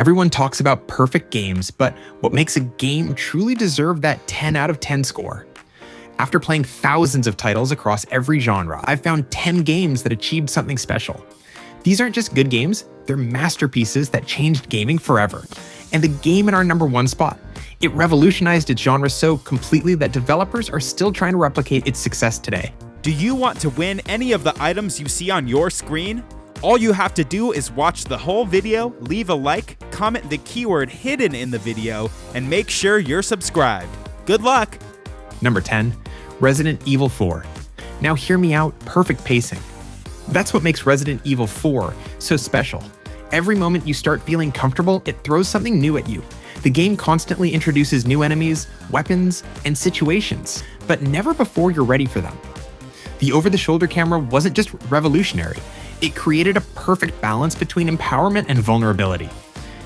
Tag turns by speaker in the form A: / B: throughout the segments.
A: Everyone talks about perfect games, but what makes a game truly deserve that 10 out of 10 score? After playing thousands of titles across every genre, I've found 10 games that achieved something special. These aren't just good games, they're masterpieces that changed gaming forever. And the game in our number one spot, it revolutionized its genre so completely that developers are still trying to replicate its success today.
B: Do you want to win any of the items you see on your screen? All you have to do is watch the whole video, leave a like, comment the keyword hidden in the video, and make sure you're subscribed. Good luck!
A: Number 10, Resident Evil 4. Now hear me out, perfect pacing. That's what makes Resident Evil 4 so special. Every moment you start feeling comfortable, it throws something new at you. The game constantly introduces new enemies, weapons, and situations, but never before you're ready for them. The over-the-shoulder camera wasn't just revolutionary, it created a perfect balance between empowerment and vulnerability.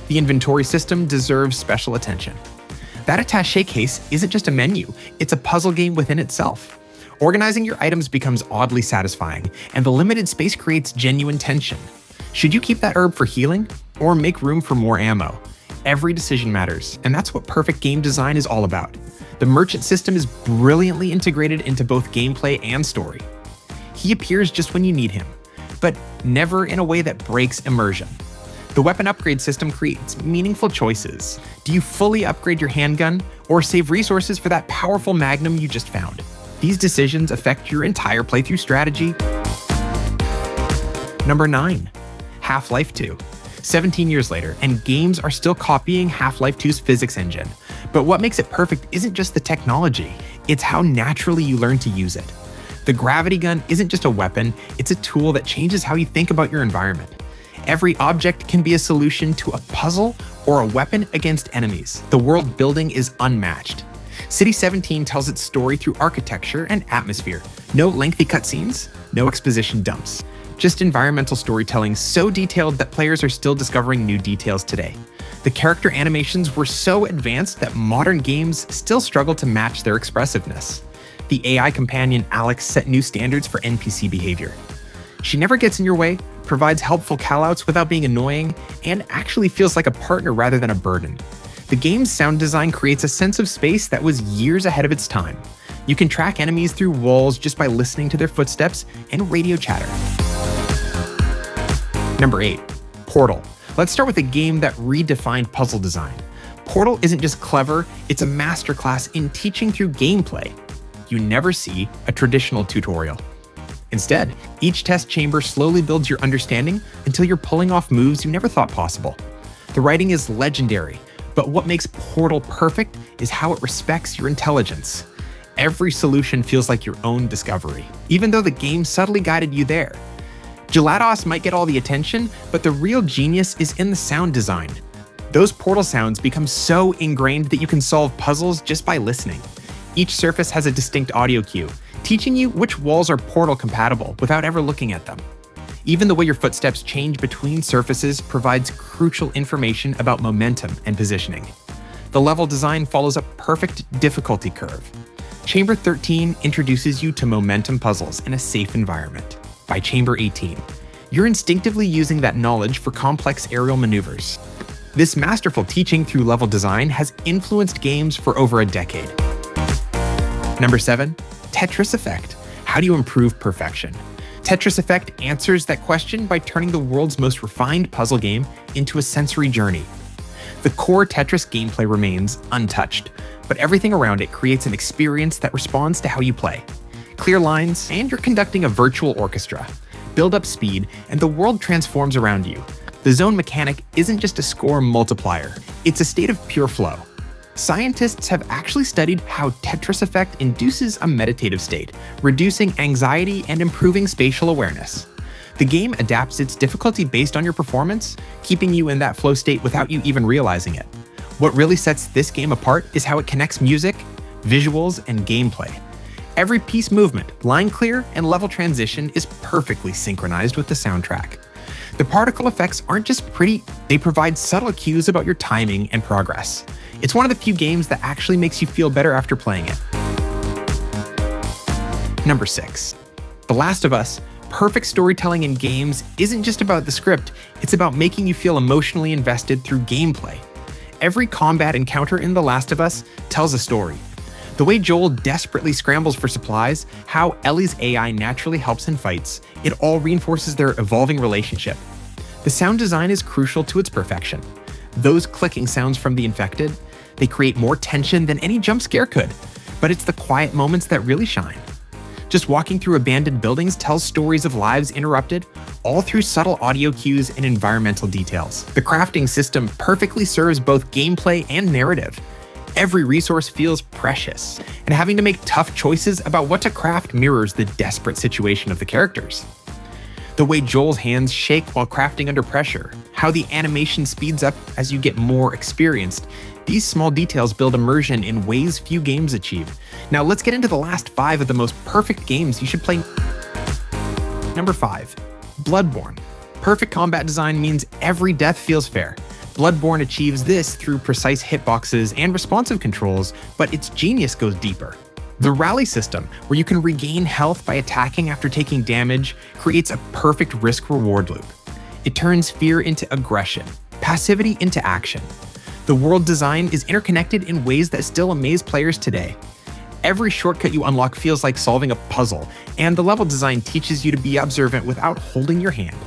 A: The inventory system deserves special attention. That attaché case isn't just a menu, it's a puzzle game within itself. Organizing your items becomes oddly satisfying, and the limited space creates genuine tension. Should you keep that herb for healing, or make room for more ammo? Every decision matters, and that's what perfect game design is all about. The merchant system is brilliantly integrated into both gameplay and story. He appears just when you need him, but never in a way that breaks immersion. The weapon upgrade system creates meaningful choices. Do you fully upgrade your handgun, or save resources for that powerful magnum you just found? These decisions affect your entire playthrough strategy. Number 9, Half-Life 2. 17 years later, and games are still copying Half-Life 2's physics engine. But what makes it perfect isn't just the technology, it's how naturally you learn to use it. The gravity gun isn't just a weapon, it's a tool that changes how you think about your environment. Every object can be a solution to a puzzle or a weapon against enemies. The world building is unmatched. City 17 tells its story through architecture and atmosphere. No lengthy cutscenes, no exposition dumps. Just environmental storytelling so detailed that players are still discovering new details today. The character animations were so advanced that modern games still struggle to match their expressiveness. The AI companion Alex set new standards for NPC behavior. She never gets in your way, provides helpful callouts without being annoying, and actually feels like a partner rather than a burden. The game's sound design creates a sense of space that was years ahead of its time. You can track enemies through walls just by listening to their footsteps and radio chatter. Number 8, Portal. Let's start with a game that redefined puzzle design. Portal isn't just clever, it's a masterclass in teaching through gameplay. You never see a traditional tutorial. Instead, each test chamber slowly builds your understanding until you're pulling off moves you never thought possible. The writing is legendary, but what makes Portal perfect is how it respects your intelligence. Every solution feels like your own discovery, even though the game subtly guided you there. Gelados might get all the attention, but the real genius is in the sound design. Those Portal sounds become so ingrained that you can solve puzzles just by listening. Each surface has a distinct audio cue, teaching you which walls are Portal compatible without ever looking at them. Even the way your footsteps change between surfaces provides crucial information about momentum and positioning. The level design follows a perfect difficulty curve. Chamber 13 introduces you to momentum puzzles in a safe environment. By Chamber 18, you're instinctively using that knowledge for complex aerial maneuvers. This masterful teaching through level design has influenced games for over a decade. Number 7, Tetris Effect. How do you improve perfection? Tetris Effect answers that question by turning the world's most refined puzzle game into a sensory journey. The core Tetris gameplay remains untouched, but everything around it creates an experience that responds to how you play. Clear lines, and you're conducting a virtual orchestra. Build up speed, and the world transforms around you. The zone mechanic isn't just a score multiplier, it's a state of pure flow. Scientists have actually studied how Tetris Effect induces a meditative state, reducing anxiety and improving spatial awareness. The game adapts its difficulty based on your performance, keeping you in that flow state without you even realizing it. What really sets this game apart is how it connects music, visuals, and gameplay. Every piece movement, line clear, and level transition is perfectly synchronized with the soundtrack. The particle effects aren't just pretty, they provide subtle cues about your timing and progress. It's one of the few games that actually makes you feel better after playing it. Number 6, The Last of Us Perfect storytelling in games isn't just about the script, it's about making you feel emotionally invested through gameplay. Every combat encounter in The Last of Us tells a story. The way Joel desperately scrambles for supplies, how Ellie's AI naturally helps in fights, it all reinforces their evolving relationship. The sound design is crucial to its perfection. Those clicking sounds from the infected, they create more tension than any jump scare could, but it's the quiet moments that really shine. Just walking through abandoned buildings tells stories of lives interrupted, all through subtle audio cues and environmental details. The crafting system perfectly serves both gameplay and narrative. Every resource feels precious, and having to make tough choices about what to craft mirrors the desperate situation of the characters. The way Joel's hands shake while crafting under pressure, how the animation speeds up as you get more experienced, these small details build immersion in ways few games achieve. Now let's get into the last 5 of the most perfect games you should play. Number 5, Bloodborne. Perfect combat design means every death feels fair. Bloodborne achieves this through precise hitboxes and responsive controls, but its genius goes deeper. The rally system, where you can regain health by attacking after taking damage, creates a perfect risk-reward loop. It turns fear into aggression, passivity into action. The world design is interconnected in ways that still amaze players today. Every shortcut you unlock feels like solving a puzzle, and the level design teaches you to be observant without holding your hand.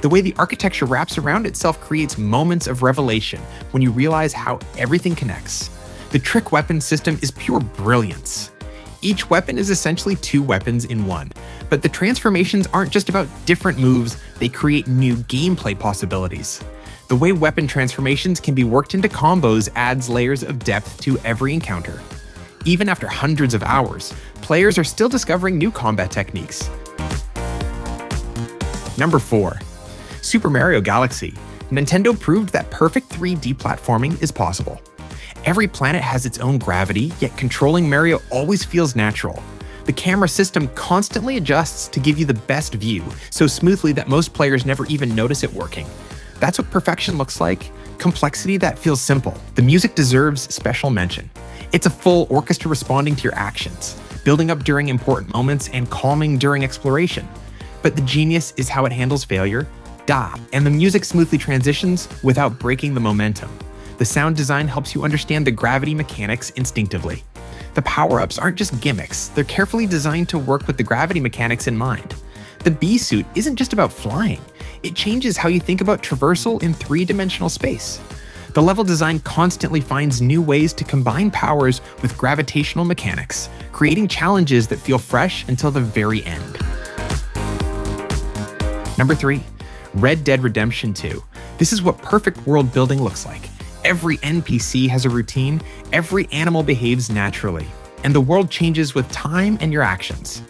A: The way the architecture wraps around itself creates moments of revelation when you realize how everything connects. The trick weapon system is pure brilliance. Each weapon is essentially 2 weapons in one, but the transformations aren't just about different moves, they create new gameplay possibilities. The way weapon transformations can be worked into combos adds layers of depth to every encounter. Even after hundreds of hours, players are still discovering new combat techniques. Number 4, Super Mario Galaxy. Nintendo proved that perfect 3D platforming is possible. Every planet has its own gravity, yet controlling Mario always feels natural. The camera system constantly adjusts to give you the best view, so smoothly that most players never even notice it working. That's what perfection looks like, complexity that feels simple. The music deserves special mention. It's a full orchestra responding to your actions, building up during important moments and calming during exploration. But the genius is how it handles failure, and the music smoothly transitions without breaking the momentum. The sound design helps you understand the gravity mechanics instinctively. The power-ups aren't just gimmicks, they're carefully designed to work with the gravity mechanics in mind. The bee suit isn't just about flying, it changes how you think about traversal in 3-dimensional space. The level design constantly finds new ways to combine powers with gravitational mechanics, creating challenges that feel fresh until the very end. Number 3, Red Dead Redemption 2. This is what perfect world building looks like. Every NPC has a routine, every animal behaves naturally, and the world changes with time and your actions.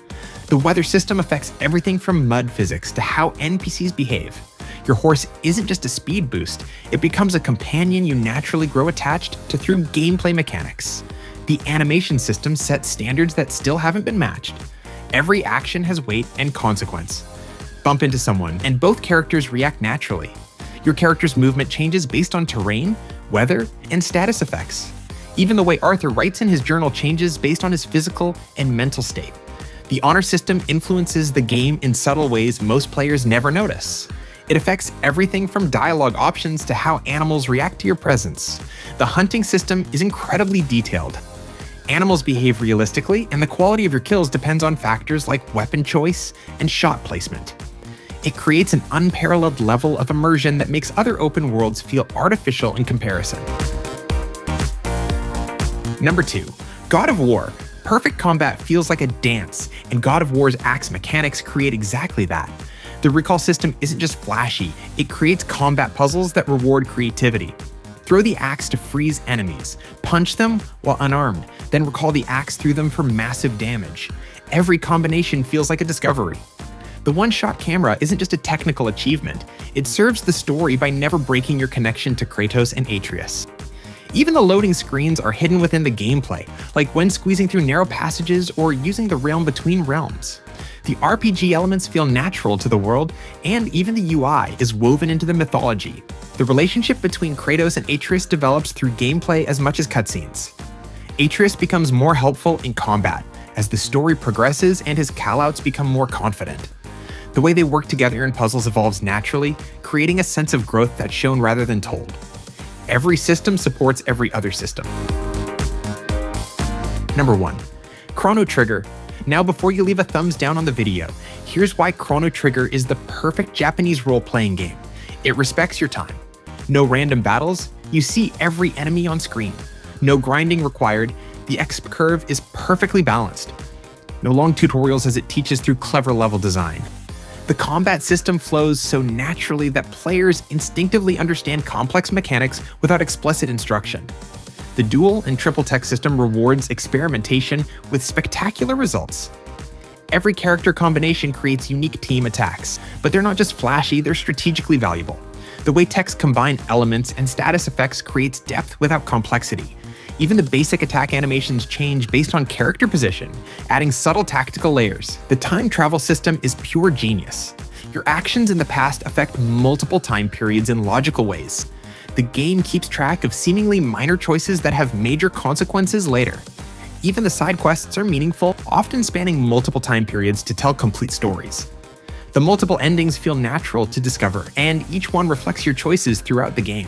A: The weather system affects everything from mud physics to how NPCs behave. Your horse isn't just a speed boost, it becomes a companion you naturally grow attached to through gameplay mechanics. The animation system sets standards that still haven't been matched. Every action has weight and consequence. Bump into someone, and both characters react naturally. Your character's movement changes based on terrain, weather, and status effects. Even the way Arthur writes in his journal changes based on his physical and mental state. The honor system influences the game in subtle ways most players never notice. It affects everything from dialogue options to how animals react to your presence. The hunting system is incredibly detailed. Animals behave realistically, and the quality of your kills depends on factors like weapon choice and shot placement. It creates an unparalleled level of immersion that makes other open worlds feel artificial in comparison. Number 2, God of War. Perfect combat feels like a dance, and God of War's axe mechanics create exactly that. The recall system isn't just flashy, it creates combat puzzles that reward creativity. Throw the axe to freeze enemies, punch them while unarmed, then recall the axe through them for massive damage. Every combination feels like a discovery. The one-shot camera isn't just a technical achievement, it serves the story by never breaking your connection to Kratos and Atreus. Even the loading screens are hidden within the gameplay, like when squeezing through narrow passages or using the realm between realms. The RPG elements feel natural to the world, and even the UI is woven into the mythology. The relationship between Kratos and Atreus develops through gameplay as much as cutscenes. Atreus becomes more helpful in combat as the story progresses and his callouts become more confident. The way they work together in puzzles evolves naturally, creating a sense of growth that's shown rather than told. Every system supports every other system. Number 1. Chrono Trigger. Now before you leave a thumbs down on the video, here's why Chrono Trigger is the perfect Japanese role-playing game. It respects your time. No random battles, you see every enemy on screen. No grinding required, the XP curve is perfectly balanced. No long tutorials as it teaches through clever level design. The combat system flows so naturally that players instinctively understand complex mechanics without explicit instruction. The dual and triple tech system rewards experimentation with spectacular results. Every character combination creates unique team attacks, but they're not just flashy, they're strategically valuable. The way techs combine elements and status effects creates depth without complexity. Even the basic attack animations change based on character position, adding subtle tactical layers. The time travel system is pure genius. Your actions in the past affect multiple time periods in logical ways. The game keeps track of seemingly minor choices that have major consequences later. Even the side quests are meaningful, often spanning multiple time periods to tell complete stories. The multiple endings feel natural to discover, and each one reflects your choices throughout the game.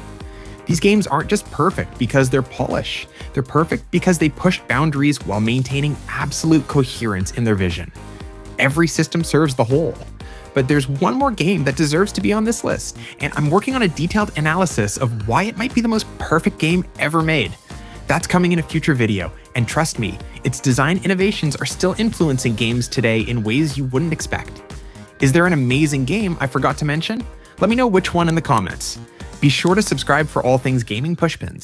A: These games aren't just perfect because they're polished. They're perfect because they push boundaries while maintaining absolute coherence in their vision. Every system serves the whole. But there's one more game that deserves to be on this list, and I'm working on a detailed analysis of why it might be the most perfect game ever made. That's coming in a future video, and trust me, its design innovations are still influencing games today in ways you wouldn't expect. Is there an amazing game I forgot to mention? Let me know which one in the comments. Be sure to subscribe for all things gaming Pushpins.